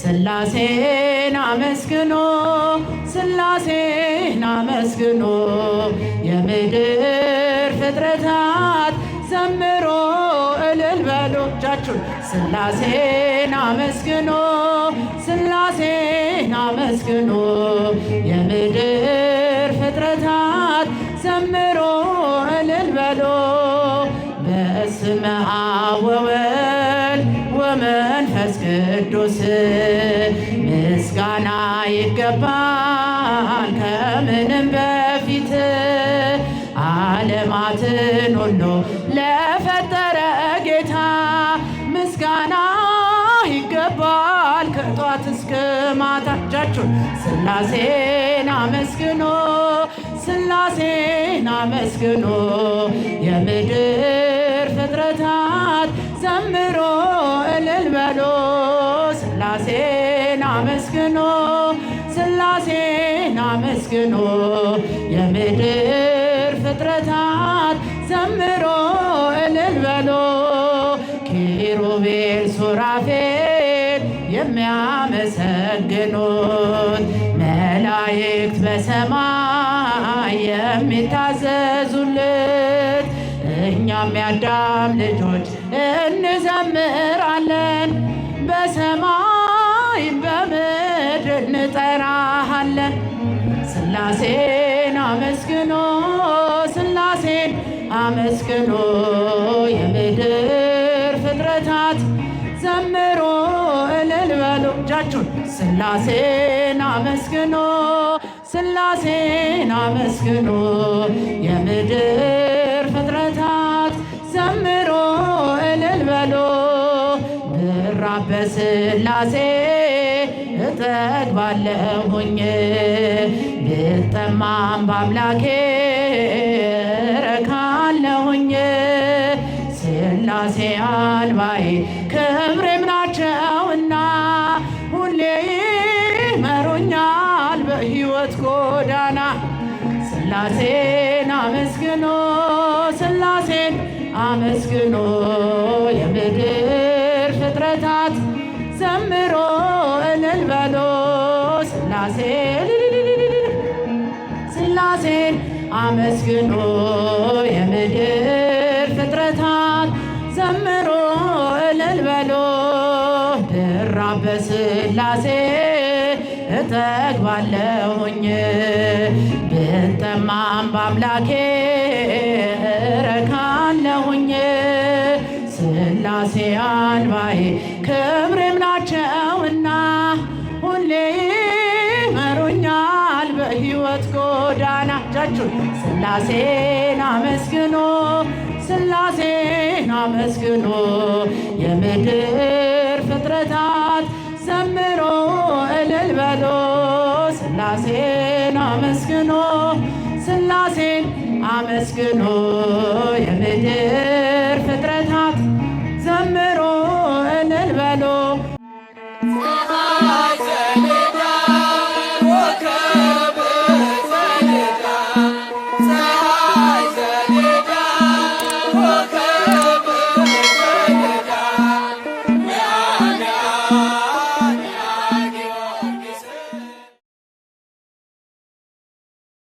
ስላሴን አመስግኖ ስላሴን አመስግኖ የምድር ፍጥረታት ዘምሮ እልል በሉ እጃችሁን። ስላሴን አመስግኖ ስላሴን አመስግኖ የምድር ፍጥረታት ዘምሮ እልል በሉ። በስመ አብ ወወልድ ወመንፈስ ቅዱስ ምስጋና ይገባል ከምንም በፊት ዓለማትን ሁሉ ለፈጠረ ጌታ ምስጋና ይገባል ከጧት እስከ ማታ። እጃችሁን ስላሴን አመስግኖ ስላሴን አመስግኖ የምድር ፍጥረታት ዘምሮ እልል በሉ። ስላሴን አመስግኖ ስላሴን አመስግኖ የምድር ፍጥረታት ዘምሮ እልል በሉ። ኪሩቤል ሱራፌል የሚያመሰግኑት መላእክት በሰማይ የሚታዘዙለት እኛም የአዳም ልጆች እንዘምራለን በሰማይ በምድር እንጠራሃለን። ስላሴን አመስግኖ ስላሴን አመስግኖ የምድር ፍጥረታት ዘምሮ እልል በሉ እጃችሁን። ስላሴን አመስግኖ ስላሴን አመስግኖ የምድር ፍጥረታት ዘምሮ እልል በሉ። ብራብ በስላሴ እጠግባለሁኝ ብጠማም በአምላኬ እረካለሁኝ። ስላሴ አልባዬ ክብሬም ናቸውና ሁሌ ይመሩኛል በሕይወት ጎዳና። ስላሴን አመስግኖ ስላሴን አመስግኖ የምድር ፍጥረታት ዘምሮ እልል በሉ። ስላሴን አመስግኖ የምድር ፍጥረታት ዘምሮ እልል በሉ። ብራብ በስላሴ እጠግባለሁኝ ብጠማም በአምላኬ እረካለሁኝ። ስላሴ አልባዬ ክብሬም ናቸውና ሁሌ ይመሩኛል በሕይወት ጎዳና። እጃችሁን ስላሴን አመስግኖ ስላሴን አመስግኖ የምድር ፍጥረታት ዘምሮ እልል በሉ። ስላሴን አመስግኖ ስላሴን አመስግኖ የምድር ፍጥረታት ዘምሮ እልል በሉ። ፀሐይ ዘልዳ